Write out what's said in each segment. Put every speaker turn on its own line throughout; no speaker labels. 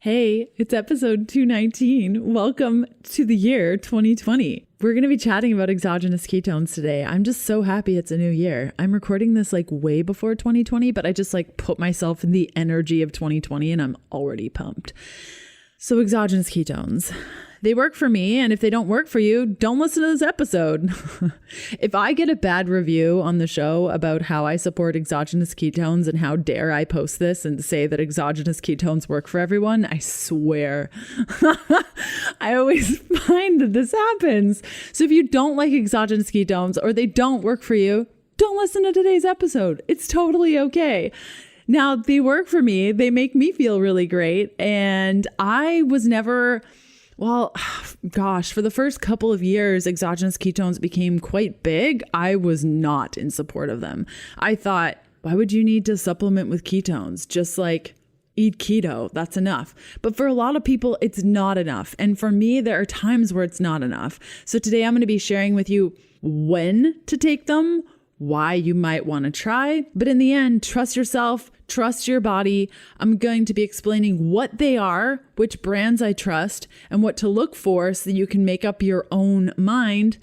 Hey, it's episode 219. Welcome to the year 2020. We're going to be chatting about exogenous ketones today. I'm just so happy it's a new year. I'm recording this way before 2020, but I just put myself in the energy of 2020 and I'm already pumped. So exogenous ketones. They work for me, and if they don't work for you, don't listen to this episode. If I get a bad review on the show about how I support exogenous ketones and how dare I post this and say that exogenous ketones work for everyone, I swear. I always find that this happens. So if you don't like exogenous ketones or they don't work for you, don't listen to today's episode. It's totally okay. Now, they work for me. They make me feel really great. And I was never... Well, gosh, for the first couple of years, exogenous ketones became quite big. I was not in support of them. I thought, why would you need to supplement with ketones? Just eat keto, that's enough. But for a lot of people, it's not enough. And for me, there are times where it's not enough. So today I'm going to be sharing with you when to take them, why you might want to try. But in the end, trust yourself, trust your body. I'm going to be explaining what they are, which brands I trust, and what to look for so that you can make up your own mind.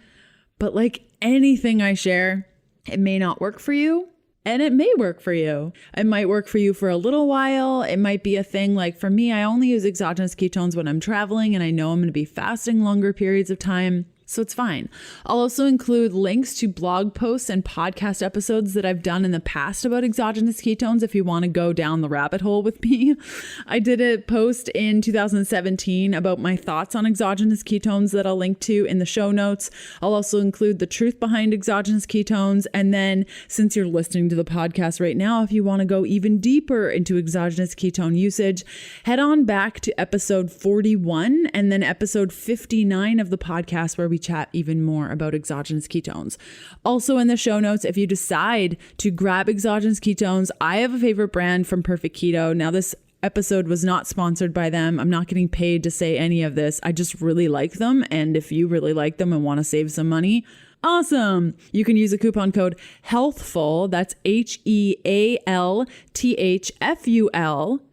But like anything I share, it may not work for you. And it may work for you. It might work for you for a little while. It might be a thing for me, I only use exogenous ketones when I'm traveling and I know I'm going to be fasting longer periods of time. So it's fine. I'll also include links to blog posts and podcast episodes that I've done in the past about exogenous ketones if you want to go down the rabbit hole with me. I did a post in 2017 about my thoughts on exogenous ketones that I'll link to in the show notes. I'll also include the truth behind exogenous ketones. And then since you're listening to the podcast right now, if you want to go even deeper into exogenous ketone usage, head on back to episode 41 and then episode 59 of the podcast where we chat even more about exogenous ketones. Also in the show notes, if you decide to grab exogenous ketones, I have a favorite brand from Perfect Keto. Now this episode was not sponsored by them. I'm not getting paid to say any of this. I just really like them. And if you really like them and want to save some money, awesome. You can use a coupon code HEALTHFUL, that's HEALTHFUL,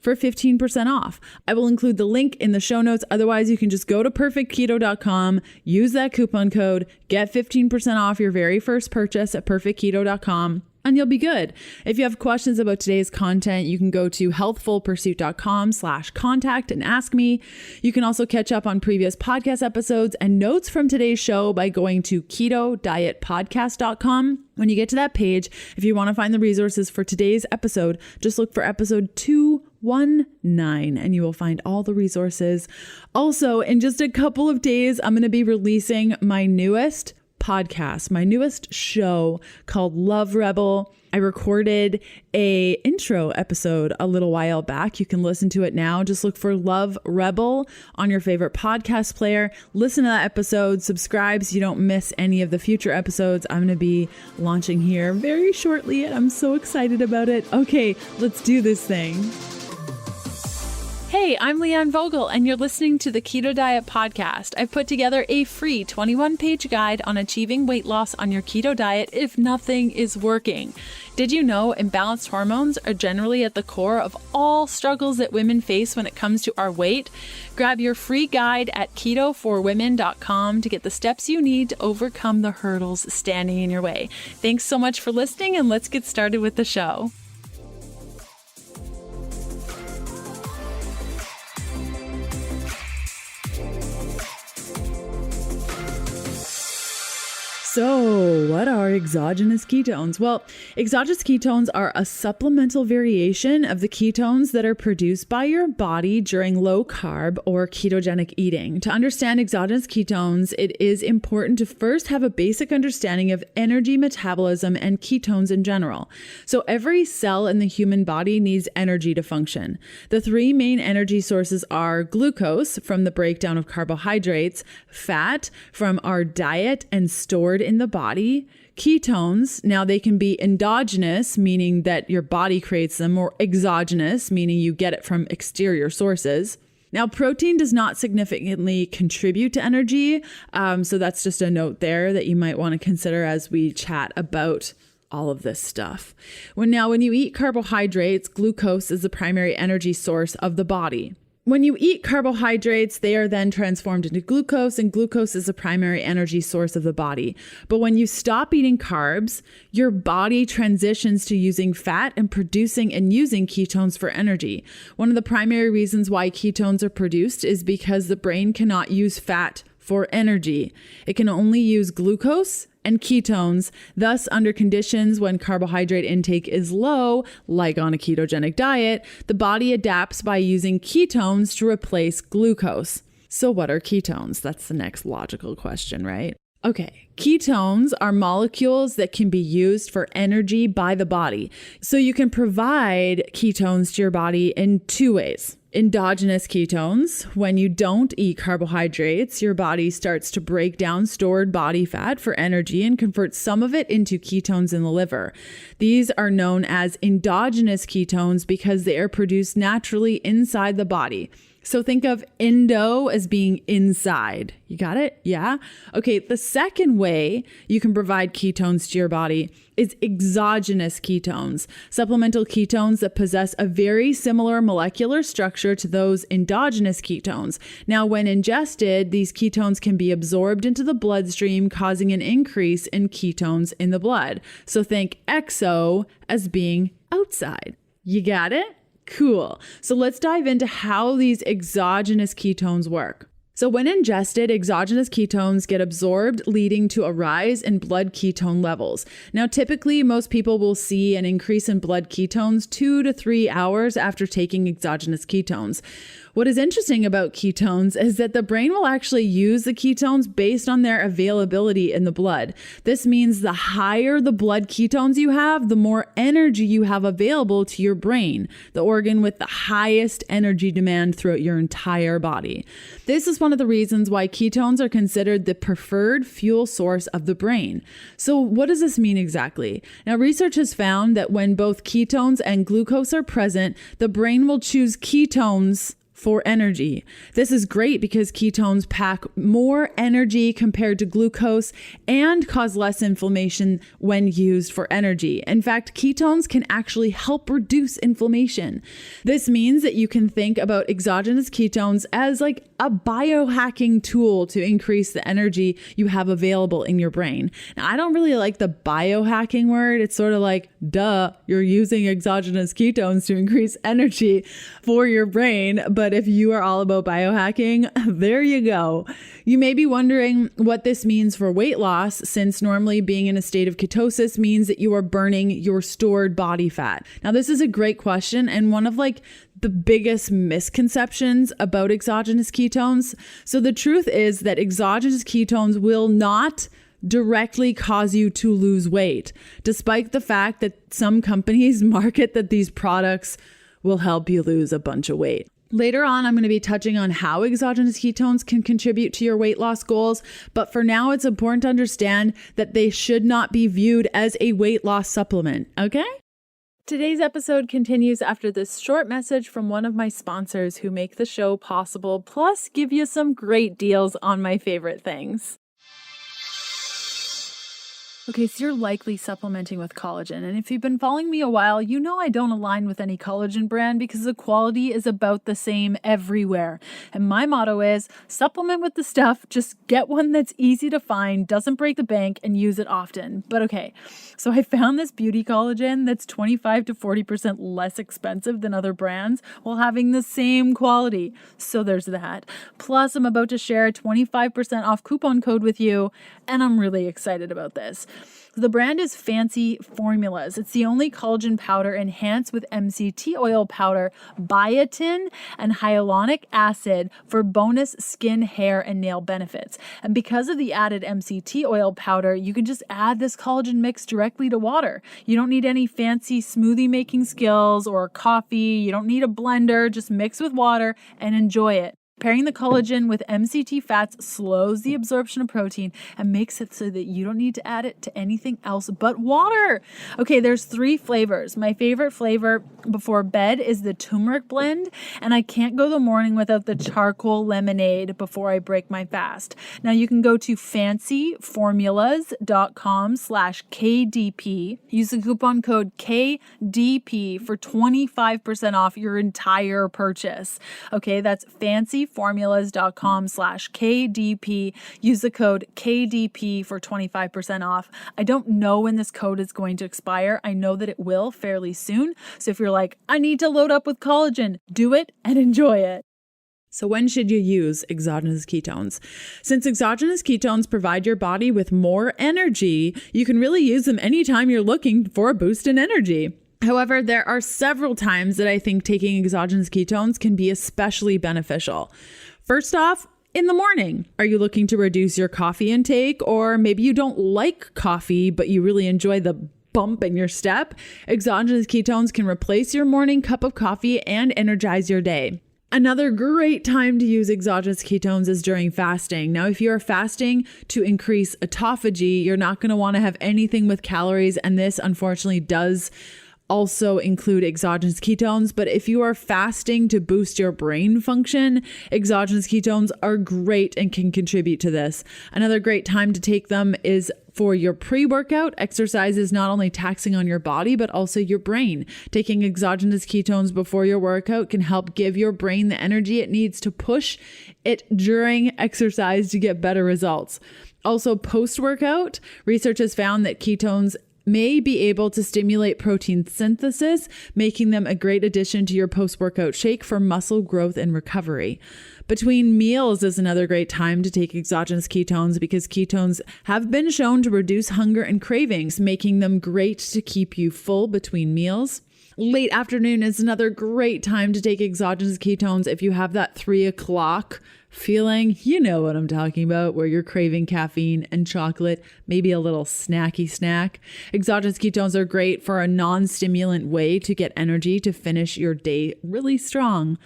for 15% off. I will include the link in the show notes. Otherwise, you can just go to perfectketo.com, use that coupon code, get 15% off your very first purchase at perfectketo.com. And you'll be good. If you have questions about today's content, you can go to healthfulpursuit.com/contact and ask me. You can also catch up on previous podcast episodes and notes from today's show by going to ketodietpodcast.com. When you get to that page, if you want to find the resources for today's episode, just look for episode 219 and you will find all the resources. Also, in just a couple of days, I'm going to be releasing my newest podcast, my newest show called Love Rebel. I recorded a intro episode a little while back. You can listen to it now. Just look for Love Rebel on your favorite podcast player. Listen to that episode, subscribe so you don't miss any of the future episodes I'm going to be launching here very shortly. And I'm so excited about it. Okay, let's do this thing. Hey, I'm Leanne Vogel, and you're listening to the Keto Diet Podcast. I've put together a free 21-page guide on achieving weight loss on your keto diet if nothing is working. Did you know imbalanced hormones are generally at the core of all struggles that women face when it comes to our weight? Grab your free guide at ketoforwomen.com to get the steps you need to overcome the hurdles standing in your way. Thanks so much for listening, and let's get started with the show. So what are exogenous ketones? Well, exogenous ketones are a supplemental variation of the ketones that are produced by your body during low carb or ketogenic eating. To understand exogenous ketones, it is important to first have a basic understanding of energy metabolism and ketones in general. So every cell in the human body needs energy to function. The three main energy sources are glucose from the breakdown of carbohydrates, fat from our diet and stored in the body, ketones. Now they can be endogenous, meaning that your body creates them, or exogenous, meaning you get it from exterior sources. Now, protein does not significantly contribute to energy. So that's just a note there that you might want to consider as we chat about all of this stuff. When you eat carbohydrates, glucose is the primary energy source of the body. When you eat carbohydrates, they are then transformed into glucose, and glucose is the primary energy source of the body. But when you stop eating carbs, your body transitions to using fat and producing and using ketones for energy. One of the primary reasons why ketones are produced is because the brain cannot use fat for energy. It can only use glucose and ketones. Thus, under conditions when carbohydrate intake is low, like on a ketogenic diet, the body adapts by using ketones to replace glucose. So what are ketones? That's the next logical question, right? Okay, ketones are molecules that can be used for energy by the body. So you can provide ketones to your body in two ways. Endogenous ketones. When you don't eat carbohydrates, your body starts to break down stored body fat for energy and converts some of it into ketones in the liver. These are known as endogenous ketones because they are produced naturally inside the body. So think of endo as being inside. You got it? Yeah? Okay, the second way you can provide ketones to your body is exogenous ketones, supplemental ketones that possess a very similar molecular structure to those endogenous ketones. Now, when ingested, these ketones can be absorbed into the bloodstream, causing an increase in ketones in the blood. So think exo as being outside. You got it? Cool. So let's dive into how these exogenous ketones work. So when ingested, exogenous ketones get absorbed, leading to a rise in blood ketone levels. Now, typically, most people will see an increase in blood ketones 2 to 3 hours after taking exogenous ketones. What is interesting about ketones is that the brain will actually use the ketones based on their availability in the blood. This means the higher the blood ketones you have, the more energy you have available to your brain, the organ with the highest energy demand throughout your entire body. This is one of the reasons why ketones are considered the preferred fuel source of the brain. So what does this mean exactly? Now, research has found that when both ketones and glucose are present, the brain will choose ketones for energy. This is great because ketones pack more energy compared to glucose and cause less inflammation when used for energy. In fact, ketones can actually help reduce inflammation. This means that you can think about exogenous ketones as like a biohacking tool to increase the energy you have available in your brain. Now, I don't really like the biohacking word. It's sort of like, duh, you're using exogenous ketones to increase energy for your brain. But if you are all about biohacking, there you go. You may be wondering what this means for weight loss, since normally being in a state of ketosis means that you are burning your stored body fat. Now, this is a great question and one of the biggest misconceptions about exogenous ketones. So the truth is that exogenous ketones will not directly cause you to lose weight, despite the fact that some companies market that these products will help you lose a bunch of weight. Later on, I'm going to be touching on how exogenous ketones can contribute to your weight loss goals. But for now, it's important to understand that they should not be viewed as a weight loss supplement. Okay? Today's episode continues after this short message from one of my sponsors who make the show possible, plus give you some great deals on my favorite things. Okay, so you're likely supplementing with collagen. And if you've been following me a while, you know I don't align with any collagen brand because the quality is about the same everywhere. And my motto is supplement with the stuff, just get one that's easy to find, doesn't break the bank, and use it often. But okay, so I found this beauty collagen that's 25 to 40% less expensive than other brands while having the same quality. So there's that. Plus, I'm about to share a 25% off coupon code with you, and I'm really excited about this. The brand is Fancy Formulas. It's the only collagen powder enhanced with MCT oil powder, biotin, and hyaluronic acid for bonus skin, hair, and nail benefits. And because of the added MCT oil powder, you can just add this collagen mix directly to water. You don't need any fancy smoothie making skills or coffee. You don't need a blender. Just mix with water and enjoy it. Pairing the collagen with MCT fats slows the absorption of protein and makes it so that you don't need to add it to anything else but water. Okay, there's 3 flavors. My favorite flavor before bed is the turmeric blend, and I can't go the morning without the charcoal lemonade before I break my fast. Now you can go to fancyformulas.com/KDP. Use the coupon code KDP for 25% off your entire purchase. Okay, that's fancyformulas.com/KDP. Use the code KDP for 25% off. I don't know when this code is going to expire. I know that it will fairly soon. So if you're like, I need to load up with collagen, do it and enjoy it. So when should you use exogenous ketones? Since exogenous ketones provide your body with more energy, you can really use them anytime you're looking for a boost in energy. However, there are several times that I think taking exogenous ketones can be especially beneficial. First off, in the morning. Are you looking to reduce your coffee intake? Or maybe you don't like coffee, but you really enjoy the bump in your step? Exogenous ketones can replace your morning cup of coffee and energize your day. Another great time to use exogenous ketones is during fasting. Now, if you're fasting to increase autophagy, you're not going to want to have anything with calories, and this unfortunately does also include exogenous ketones. But if you are fasting to boost your brain function, exogenous ketones are great and can contribute to this. Another great time to take them is for your pre-workout. Exercise is not only taxing on your body, but also your brain. Taking exogenous ketones before your workout can help give your brain the energy it needs to push it during exercise to get better results. Also, post-workout, research has found that ketones may be able to stimulate protein synthesis, making them a great addition to your post-workout shake for muscle growth and recovery. Between meals is another great time to take exogenous ketones because ketones have been shown to reduce hunger and cravings, making them great to keep you full between meals. Late afternoon is another great time to take exogenous ketones if you have that 3 o'clock feeling. You know what I'm talking about, where you're craving caffeine and chocolate, maybe a little snacky snack. Exogenous ketones are great for a non-stimulant way to get energy to finish your day really strong.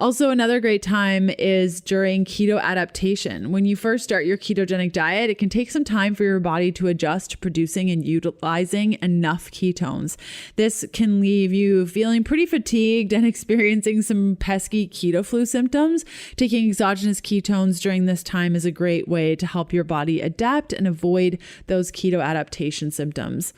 Also, another great time is during keto adaptation. When you first start your ketogenic diet, it can take some time for your body to adjust to producing and utilizing enough ketones. This can leave you feeling pretty fatigued and experiencing some pesky keto flu symptoms. Taking exogenous ketones during this time is a great way to help your body adapt and avoid those keto adaptation symptoms.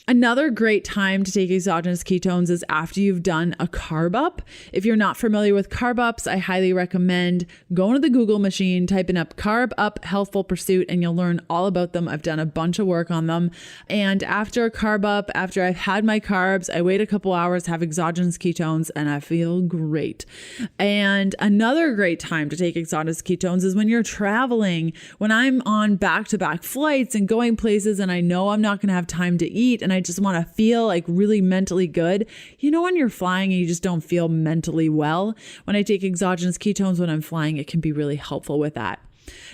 Another great time to take exogenous ketones is after you've done a carb up. If you're not familiar with carb ups, I highly recommend going to the Google machine, typing up carb up Healthful Pursuit, and you'll learn all about them. I've done a bunch of work on them. And after a carb up, after I've had my carbs, I wait a couple hours, have exogenous ketones, and I feel great. And another great time to take exogenous ketones is when you're traveling. When I'm on back-to-back flights and going places and I know I'm not going to have time to eat and I just want to feel like really mentally good. You know, when you're flying and you just don't feel mentally well, when I take exogenous ketones when I'm flying, it can be really helpful with that.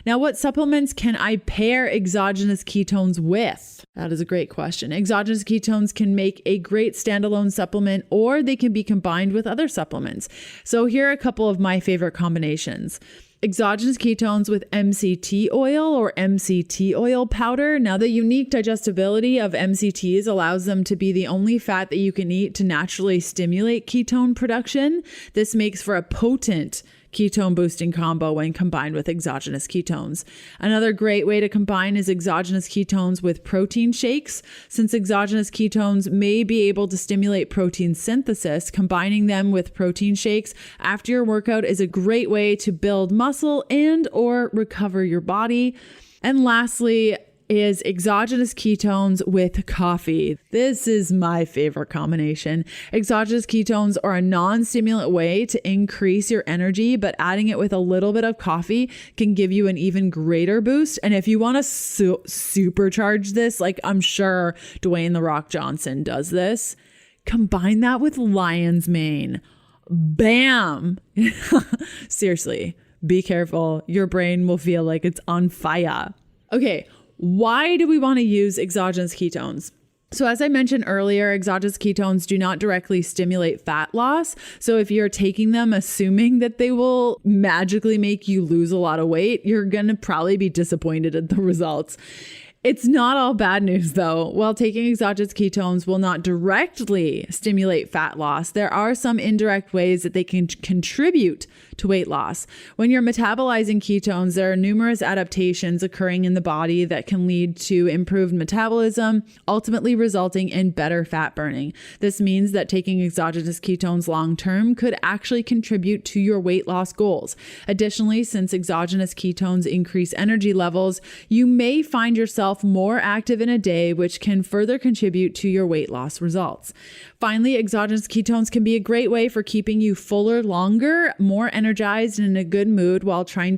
Now, what supplements can I pair exogenous ketones with? That is a great question. Exogenous ketones can make a great standalone supplement, or they can be combined with other supplements. So here are a couple of my favorite combinations. Exogenous ketones with MCT oil or MCT oil powder. Now, the unique digestibility of MCTs allows them to be the only fat that you can eat to naturally stimulate ketone production. This makes for a potent ketone boosting combo when combined with exogenous ketones. Another great way to combine is exogenous ketones with protein shakes. Since exogenous ketones may be able to stimulate protein synthesis, combining them with protein shakes after your workout is a great way to build muscle and or recover your body. And lastly, is exogenous ketones with coffee. This is my favorite combination. Exogenous ketones are a non-stimulant way to increase your energy, but adding it with a little bit of coffee can give you an even greater boost. And if you want to supercharge this, like I'm sure Dwayne "The Rock" Johnson does this, combine that with lion's mane. Bam! Seriously, be careful. Your brain will feel like it's on fire. Okay. Why do we want to use exogenous ketones? So as I mentioned earlier, exogenous ketones do not directly stimulate fat loss. So if you're taking them assuming that they will magically make you lose a lot of weight, you're going to probably be disappointed at the results. It's not all bad news though. While taking exogenous ketones will not directly stimulate fat loss, there are some indirect ways that they can contribute to weight loss. When you're metabolizing ketones, there are numerous adaptations occurring in the body that can lead to improved metabolism, ultimately resulting in better fat burning. This means that taking exogenous ketones long-term could actually contribute to your weight loss goals. Additionally, since exogenous ketones increase energy levels, you may find yourself more active in a day, which can further contribute to your weight loss results. Finally, exogenous ketones can be a great way for keeping you fuller longer, more energized, and in a good mood while trying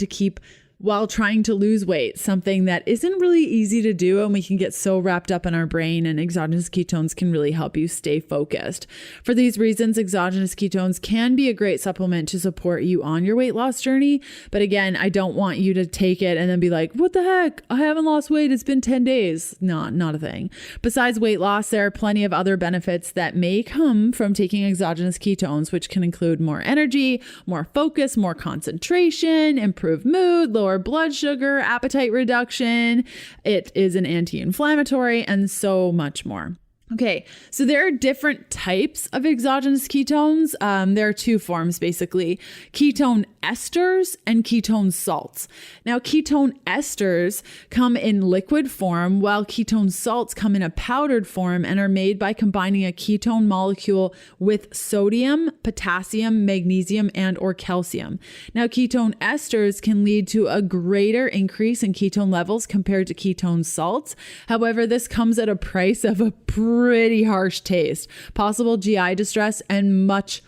to lose weight, something that isn't really easy to do, and we can get so wrapped up in our brain, and exogenous ketones can really help you stay focused. For these reasons, exogenous ketones can be a great supplement to support you on your weight loss journey. But again, I don't want you to take it and then be like, what the heck? I haven't lost weight. It's been 10 days. Not a thing. Besides weight loss, there are plenty of other benefits that may come from taking exogenous ketones, which can include more energy, more focus, more concentration, improved mood, lower blood sugar, appetite reduction. It is an anti-inflammatory, and so much more. Okay, so there are different types of exogenous ketones. There are two forms, basically: ketone esters and ketone salts. Now, ketone esters come in liquid form, while ketone salts come in a powdered form and are made by combining a ketone molecule with sodium, potassium, magnesium, and or calcium. Now, ketone esters can lead to a greater increase in ketone levels compared to ketone salts. However, this comes at a price of a pretty harsh taste, possible GI distress, and much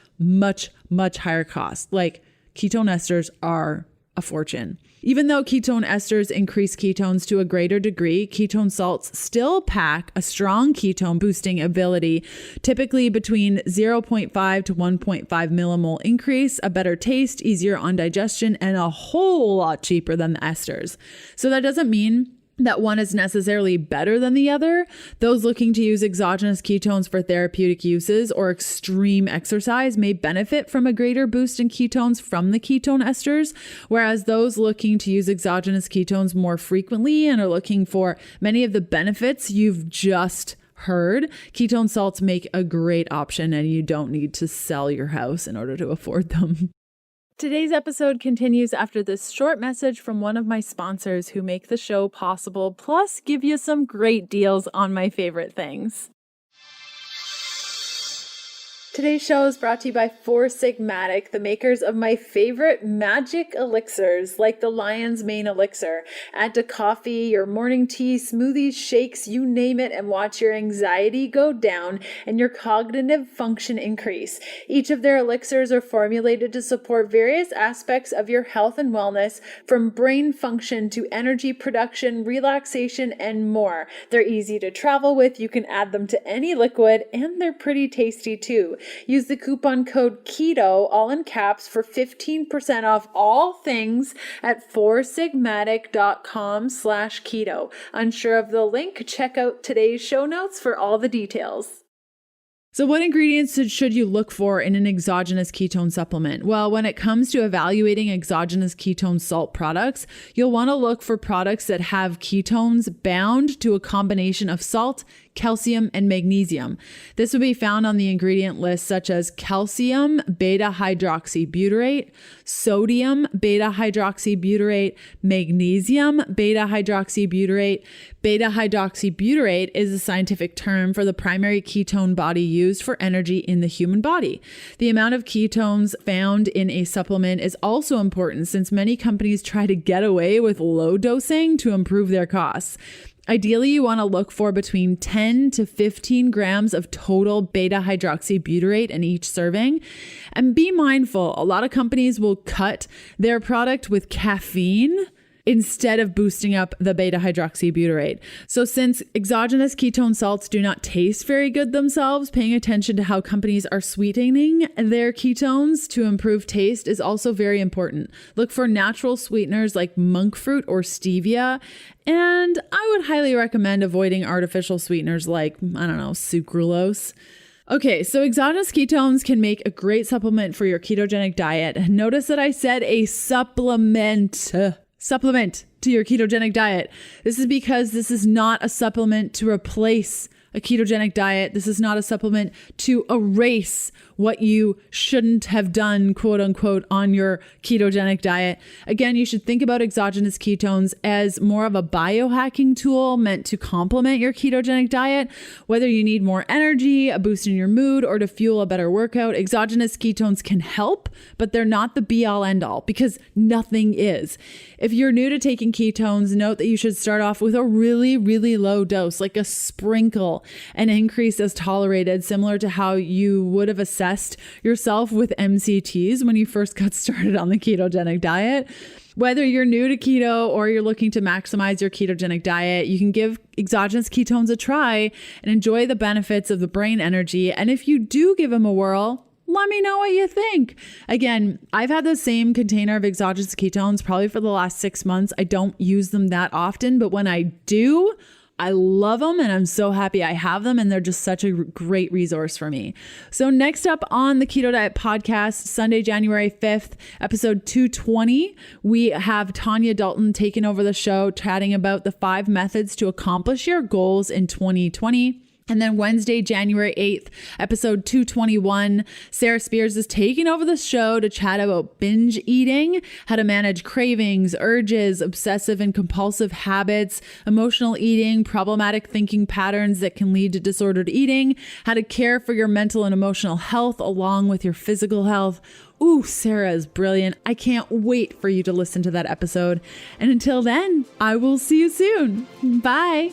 higher cost. Like, ketone esters are a fortune. Even though ketone esters increase ketones to a greater degree, ketone salts still pack a strong ketone boosting ability, typically between 0.5 to 1.5 millimole increase, a better taste, easier on digestion, and a whole lot cheaper than the esters. So that doesn't mean that one is necessarily better than the other. Those looking to use exogenous ketones for therapeutic uses or extreme exercise may benefit from a greater boost in ketones from the ketone esters, whereas those looking to use exogenous ketones more frequently and are looking for many of the benefits you've just heard, ketone salts make a great option, and you don't need to sell your house in order to afford them. Today's episode continues after this short message from one of my sponsors who make the show possible, plus give you some great deals on my favorite things. Today's show is brought to you by Four Sigmatic, the makers of my favorite magic elixirs, like the Lion's Mane elixir. Add to coffee, your morning tea, smoothies, shakes, you name it, and watch your anxiety go down and your cognitive function increase. Each of their elixirs are formulated to support various aspects of your health and wellness, from brain function to energy production, relaxation, and more. They're easy to travel with, you can add them to any liquid, and they're pretty tasty too. Use the coupon code KETO, all in caps, for 15% off all things at foursigmatic.com/keto. Unsure of the link? Check out today's show notes for all the details. So what ingredients should you look for in an exogenous ketone supplement? Well, when it comes to evaluating exogenous ketone salt products, you'll want to look for products that have ketones bound to a combination of salt, calcium, and magnesium. This would be found on the ingredient list, such as calcium beta-hydroxybutyrate, sodium beta-hydroxybutyrate, magnesium beta-hydroxybutyrate. Beta-hydroxybutyrate is a scientific term for the primary ketone body used for energy in the human body. The amount of ketones found in a supplement is also important, since many companies try to get away with low dosing to improve their costs. Ideally, you want to look for between 10 to 15 grams of total beta-hydroxybutyrate in each serving. And be mindful, a lot of companies will cut their product with caffeine instead of boosting up the beta hydroxybutyrate. So since exogenous ketone salts do not taste very good themselves, paying attention to how companies are sweetening their ketones to improve taste is also very important. Look for natural sweeteners like monk fruit or stevia. And I would highly recommend avoiding artificial sweeteners like, sucralose. Okay, so exogenous ketones can make a great supplement for your ketogenic diet. Notice that I said a supplement to your ketogenic diet. This is because this is not a supplement to replace a ketogenic diet. This is not a supplement to erase what you shouldn't have done, quote unquote, on your ketogenic diet. Again, you should think about exogenous ketones as more of a biohacking tool meant to complement your ketogenic diet. Whether you need more energy, a boost in your mood, or to fuel a better workout, exogenous ketones can help, but they're not the be all end all because nothing is. If you're new to taking ketones, note that you should start off with a really, really low dose, like a sprinkle, and increase as tolerated, similar to how you would have assessed yourself with MCTs when you first got started on the ketogenic diet. Whether you're new to keto or you're looking to maximize your ketogenic diet, you can give exogenous ketones a try and enjoy the benefits of the brain energy. And if you do give them a whirl, let me know what you think. Again, I've had the same container of exogenous ketones probably for the last 6 months. I don't use them that often, but when I do, I love them and I'm so happy I have them, and they're just such a great resource for me. So next up on the Keto Diet Podcast, Sunday, January 5th, episode 220, we have Tanya Dalton taking over the show, chatting about the 5 methods to accomplish your goals in 2020. And then Wednesday, January 8th, episode 221, Sarah Spears is taking over the show to chat about binge eating, how to manage cravings, urges, obsessive and compulsive habits, emotional eating, problematic thinking patterns that can lead to disordered eating, how to care for your mental and emotional health along with your physical health. Ooh, Sarah is brilliant. I can't wait for you to listen to that episode. And until then, I will see you soon. Bye.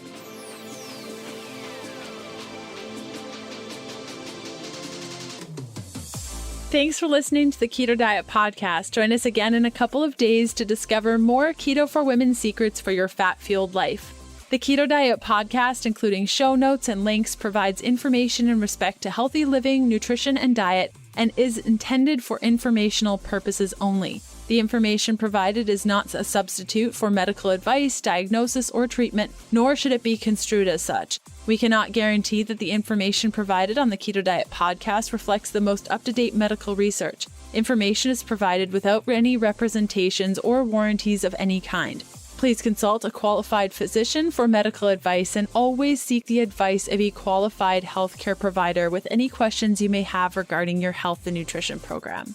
Thanks for listening to the Keto Diet Podcast. Join us again in a couple of days to discover more Keto for Women secrets for your fat-fueled life. The Keto Diet Podcast, including show notes and links, provides information in respect to healthy living, nutrition, and diet, and is intended for informational purposes only. The information provided is not a substitute for medical advice, diagnosis, or treatment, nor should it be construed as such. We cannot guarantee that the information provided on the Keto Diet Podcast reflects the most up-to-date medical research. Information is provided without any representations or warranties of any kind. Please consult a qualified physician for medical advice and always seek the advice of a qualified healthcare provider with any questions you may have regarding your health and nutrition program.